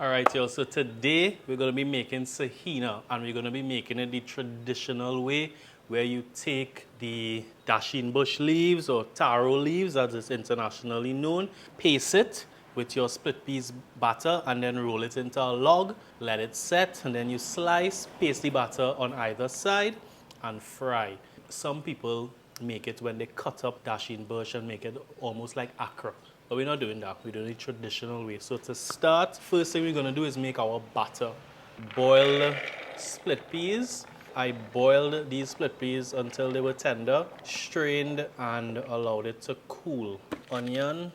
Alright, y'all, so today we're going to be making Saheena, and we're going to be making it the traditional way where you take the Dasheen bush leaves or taro leaves as it's internationally known, paste it with your split peas batter and then roll it into a log, let it set, and then you slice, paste the batter on either side and fry. Some people make it when they cut up Dasheen bush and make it almost like akra. But we're not doing that. We're doing it traditional way. So to start, first thing we're going to do is make our batter. Boil split peas. I boiled these split peas until they were tender, strained and allowed it to cool. Onion,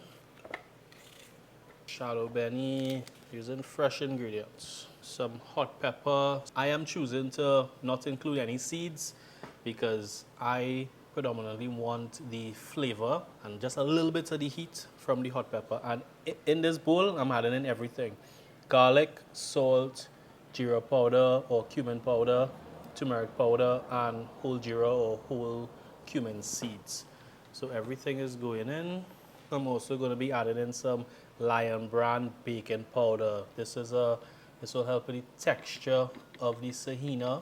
Chadon Beni, using fresh ingredients. Some hot pepper. I am choosing to not include any seeds because I predominantly want the flavor and just a little bit of the heat from the hot pepper. And in this bowl, I'm adding in everything. Garlic, salt, Geera powder or cumin powder, turmeric powder, and whole Geera or whole cumin seeds. So everything is going in. I'm also going to be adding in some Lion Brand baking powder. This will help with the texture of the Saheena.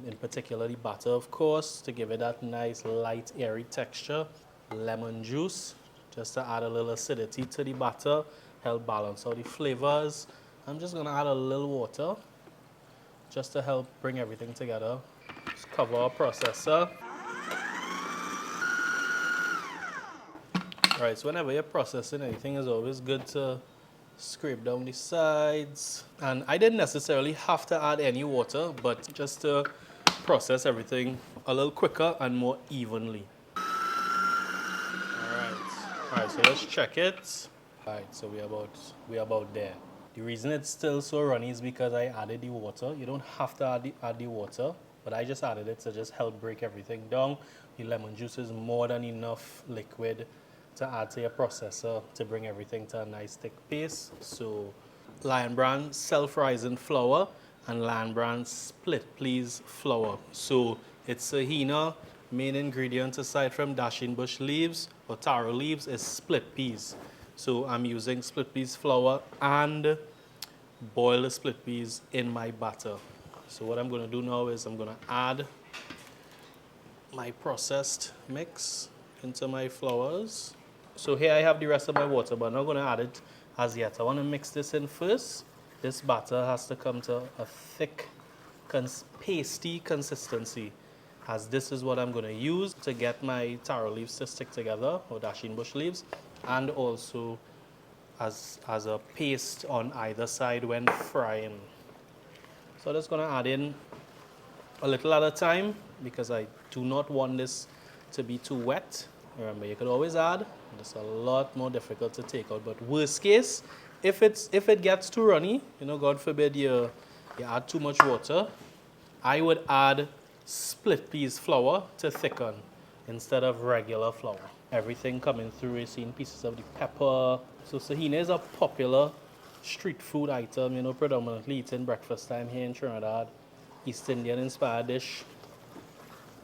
In particular the batter, of course, to give it that nice light airy texture. Lemon juice, just to add a little acidity to the batter, help balance out the flavors. I'm just going to add a little water just to help bring everything together. Just cover our processor. Alright, so whenever you're processing anything, it's always good to scrape down the sides. And I didn't necessarily have to add any water, but just to process everything a little quicker and more evenly. Alright, so let's check it. Alright, so we're about there. The reason it's still so runny is because I added the water. You don't have to add the water, but I just added it to just help break everything down. The lemon juice is more than enough liquid to add to your processor to bring everything to a nice thick paste. So Lion Brand self-rising flour and Lion Brand split peas flour. So it's Saheena. Main ingredient aside from Dasheen bush leaves or taro leaves is split peas. So I'm using split peas flour and boiled split peas in my batter. So what I'm going to do now is I'm going to add my processed mix into my flours. So here I have the rest of my water, but I'm not going to add it as yet. I want to mix this in first. This batter has to come to a thick, pasty consistency, as this is what I'm going to use to get my taro leaves to stick together, or Dasheen bush leaves, and also as a paste on either side when frying. So I'm just going to add in a little at a time because I do not want this to be too wet. Remember, you could always add. It's a lot more difficult to take out. But worst case, if it gets too runny, God forbid you add too much water, I would add split peas flour to thicken instead of regular flour. Everything coming through, you're seeing pieces of the pepper. So Saheena is a popular street food item, predominantly eaten breakfast time here in Trinidad. East Indian inspired dish.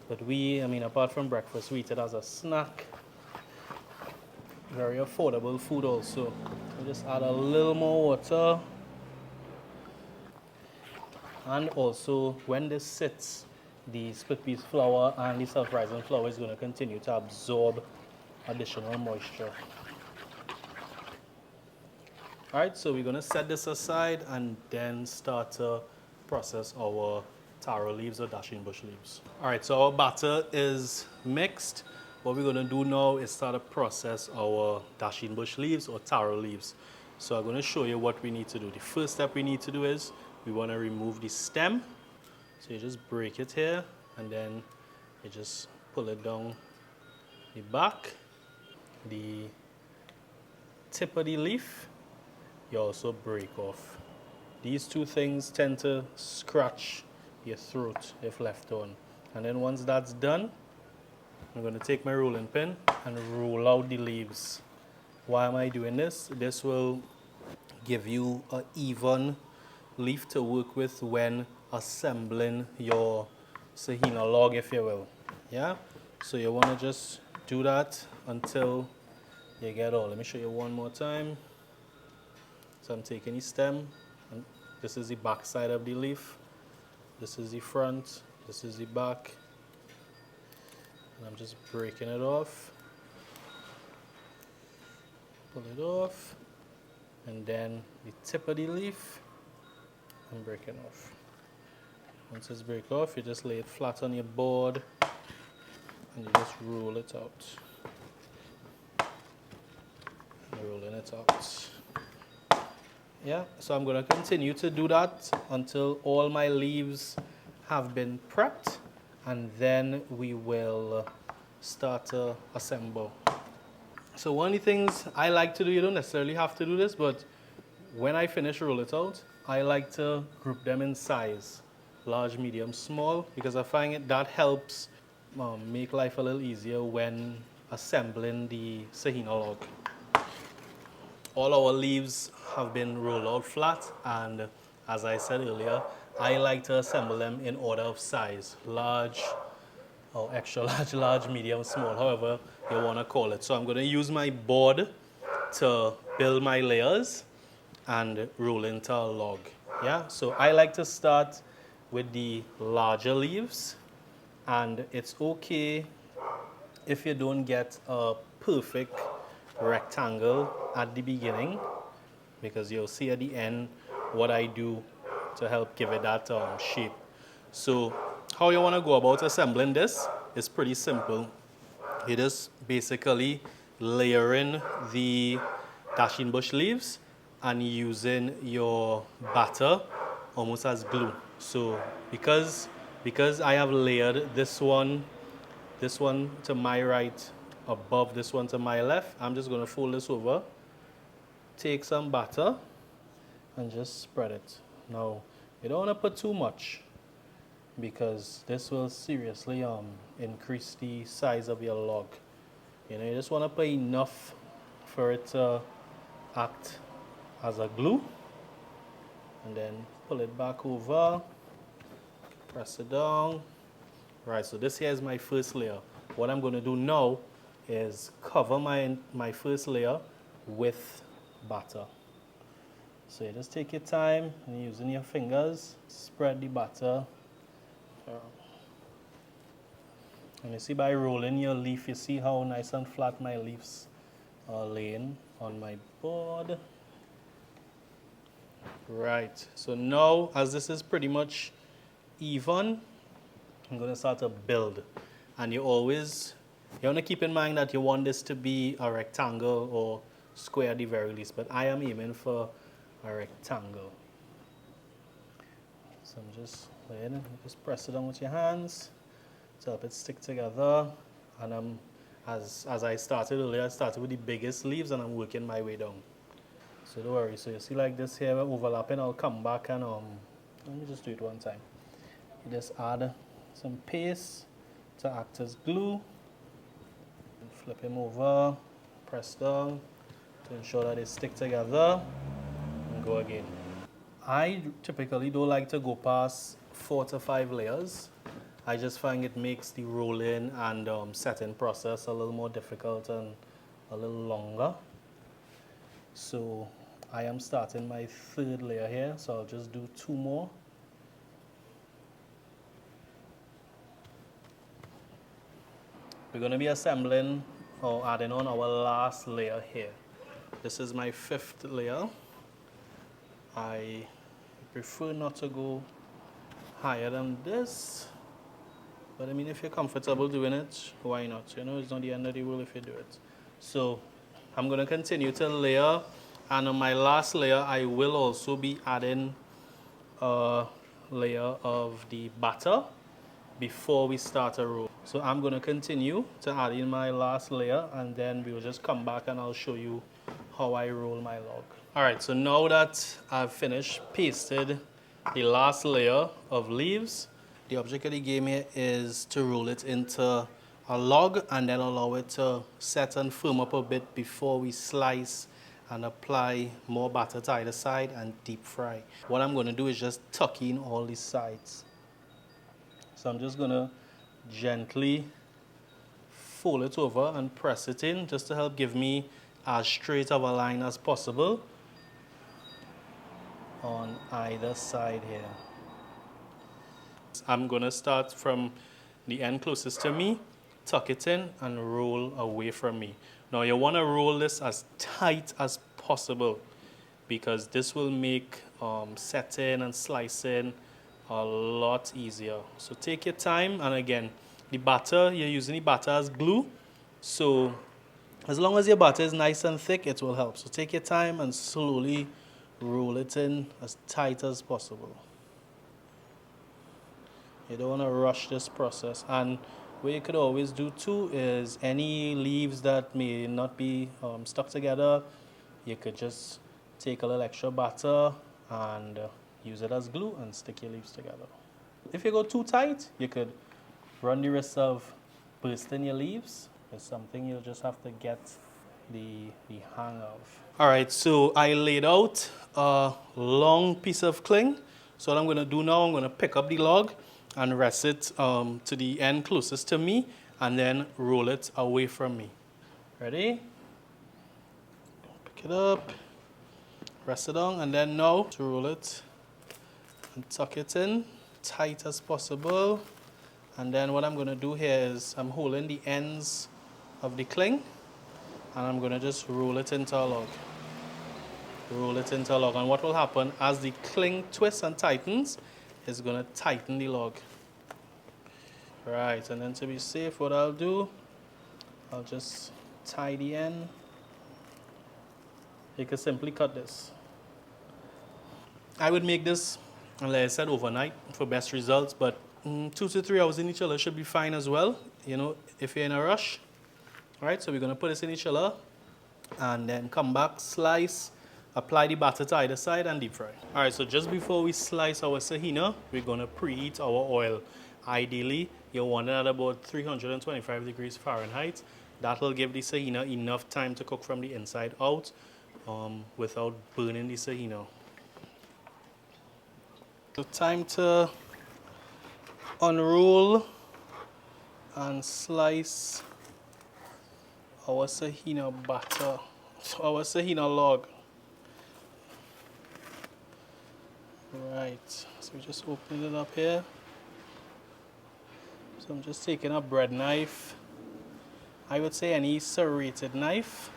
But apart from breakfast, we eat it as a snack. Very affordable food also. So just add a little more water. And also, when this sits, the split peas flour and the self-rising flour is going to continue to absorb additional moisture. Alright, so we're going to set this aside and then start to process our taro leaves or Dasheen bush leaves. Alright, so our batter is mixed. What we're going to do now is start to process our Dasheen bush leaves or taro leaves. So I'm going to show you what we need to do. The first step we need to do is we want to remove the stem. So you just break it here and then you just pull it down the back. The tip of the leaf, you also break off. These two things tend to scratch your throat if left on. And then once that's done, I'm going to take my rolling pin and roll out the leaves. Why am I doing this? This will give you an even leaf to work with when assembling your Saheena log, if you will. Yeah? So you want to just do that until you get all. Let me show you one more time. So I'm taking the stem, and this is the back side of the leaf. This is the front, this is the back. And I'm just breaking it off. Pull it off. And then the tip of the leaf, I'm breaking off. Once it's break off, you just lay it flat on your board and you just roll it out. Rolling it out. Yeah, so I'm going to continue to do that until all my leaves have been prepped, and then we will start to assemble. So one of the things I like to do, you don't necessarily have to do this, but when I finish roll it out, I like to group them in size. Large, medium, small, because I find that helps make life a little easier when assembling the Saheena log. All our leaves have been rolled out flat, and as I said earlier, I like to assemble them in order of size. Large, or extra large, large, medium, small, however you want to call it. So I'm going to use my board to build my layers and roll into a log. Yeah, so I like to start with the larger leaves, and it's okay if you don't get a perfect rectangle at the beginning, because you'll see at the end what I do to help give it that shape. So how you want to go about assembling this is pretty simple. You just basically layering the Dasheen bush leaves and using your batter almost as glue. So because I have layered this one to my right above this one to my left, I'm just going to fold this over, take some batter and just spread it. Now you don't want to put too much, because this will seriously increase the size of your log. You know, you just want to put enough for it to act as a glue, and then pull it back over, press it down. Right, so this here is my first layer. What I'm going to do now is cover my first layer with batter. So you just take your time and using your fingers, spread the batter. And you see, by rolling your leaf, you see how nice and flat my leaves are laying on my board. Right, so now as this is pretty much even, I'm going to start to build. And you want to keep in mind that you want this to be a rectangle or square at the very least, but I am aiming for a rectangle. So I'm just laying, just press it down with your hands to help it stick together. And as I started earlier, I started with the biggest leaves and I'm working my way down. So don't worry. So you see like this here, we're overlapping. I'll come back and let me just do it one time. You just add some paste to act as glue. And flip him over, press down to ensure that they stick together, and go again. I typically don't like to go past 4 to 5 layers. I just find it makes the rolling and setting process a little more difficult and a little longer. So I am starting my 3rd layer here, so I'll just do 2 more. We're going to be assembling or adding on our last layer here. This is my 5th layer. I prefer not to go higher than this, but I mean, if you're comfortable doing it, why not? You know, it's not the end of the world if you do it. So I'm going to continue to layer, and on my last layer I will also be adding a layer of the batter before we start a roll. So I'm going to continue to add in my last layer, and then we will just come back and I'll show you how I roll my log. Alright, so now that I've finished pasted the last layer of leaves, the object of the game here is to roll it into a log and then allow it to set and firm up a bit before we slice and apply more batter to either side and deep fry. What I'm going to do is just tuck in all these sides. So I'm just going to gently fold it over and press it in just to help give me as straight of a line as possible. on either side here. I'm gonna start from the end closest to me, tuck it in and roll away from me. Now you wanna roll this as tight as possible because this will make setting and slicing a lot easier. So take your time, and again, the batter, you're using the batter as glue. So as long as your batter is nice and thick, it will help. So take your time and slowly roll it in as tight as possible. You don't want to rush this process. And what you could always do too is any leaves that may not be stuck together, you could just take a little extra batter and use it as glue and stick your leaves together. If you go too tight, you could run the risk of bursting your leaves. It's something you'll just have to get the hang of. All right, so I laid out a long piece of cling. So what I'm gonna do now, I'm gonna pick up the log and rest it to the end closest to me and then roll it away from me. Ready? Pick it up, rest it on, and then now to roll it and tuck it in tight as possible. And then what I'm gonna do here is I'm holding the ends of the cling and I'm gonna just roll it into a log. Roll it into a log, and what will happen as the cling twists and tightens is gonna tighten the log. Right, and then to be safe, what I'll do, I'll just tie the end. You can simply cut this. I would make this, like I said, overnight for best results, but 2 to 3 hours in the chiller should be fine as well, you know, if you're in a rush. All right, so we're gonna put this in the chiller and then come back, slice, apply the batter to either side and deep fry. All right, so just before we slice our Saheena, we're gonna preheat our oil. Ideally, you want it at about 325 degrees Fahrenheit. That will give the Saheena enough time to cook from the inside out without burning the Saheena. So time to unroll and slice our Saheena batter, our Saheena log. Right, so we just open it up here. So I'm just taking a bread knife. I would say any serrated knife.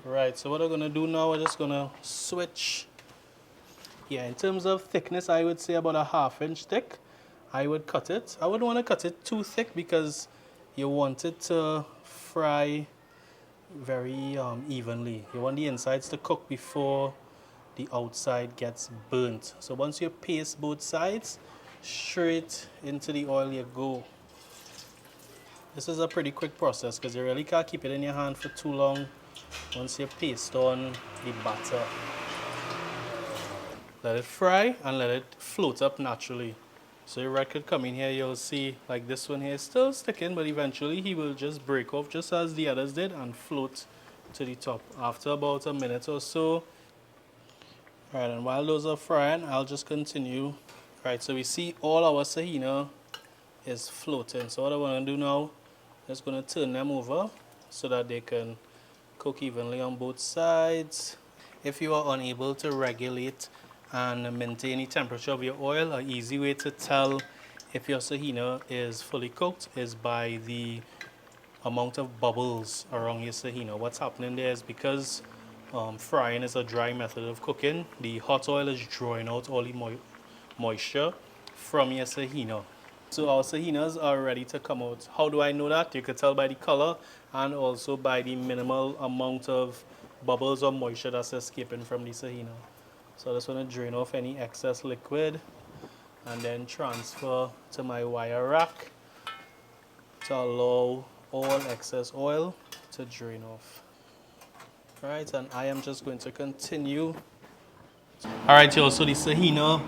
Right, so what I'm gonna do now, we're just gonna switch. Yeah, in terms of thickness, I would say about a 1/2 inch thick. I would cut it. I wouldn't want to cut it too thick because you want it to fry very evenly. You want the insides to cook before the outside gets burnt. So once you paste both sides, straight into the oil you go. This is a pretty quick process because you really can't keep it in your hand for too long once you paste on the batter. Let it fry and let it float up naturally. So your red could come in here, you'll see like this one here is still sticking, but eventually he will just break off just as the others did and float to the top after about a minute or so. Alright, and while those are frying, I'll just continue. Right, so we see all our Saheena is floating. So what I want to do now, I'm just going to turn them over so that they can cook evenly on both sides. If you are unable to regulate and maintain the temperature of your oil, an easy way to tell if your Saheena is fully cooked is by the amount of bubbles around your Saheena. What's happening there is because frying is a dry method of cooking, the hot oil is drawing out all the moisture from your Saheena. So our Saheenas are ready to come out. How do I know that? You can tell by the color and also by the minimal amount of bubbles or moisture that's escaping from the Saheena. So I just want to drain off any excess liquid and then transfer to my wire rack to allow all excess oil to drain off. Right, and I am just going to continue. Alright, y'all, so the Saheena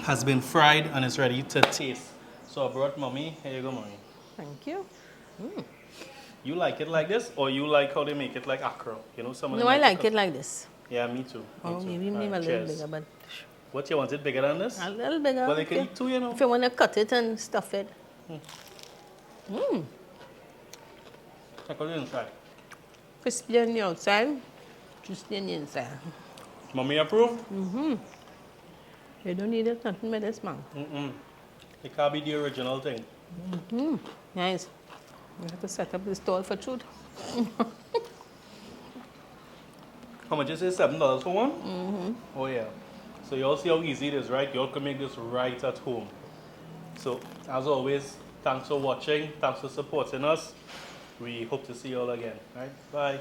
has been fried and it's ready to taste. So I brought mommy. Here you go, mommy. Thank you. You like it like this, or you like how they make it like akra? You know, some of them No, I like it like this. Yeah, me too. Oh, maybe All a right, little cheers. bigger, but What, you want it bigger than this? a little bigger. Well, they can eat too, you know. If you want to cut it and stuff it. Check out the inside. Crispy on the outside, Just the onions there. Mommy approve? You don't need it, nothing with this, man. It can't be the original thing. Nice. We have to set up the stall for food. How much is it? $7 for one? Oh yeah. So you all see how easy it is, right? You all can make this right at home. So as always, thanks for watching. Thanks for supporting us. We hope to see you all again. Right? Bye.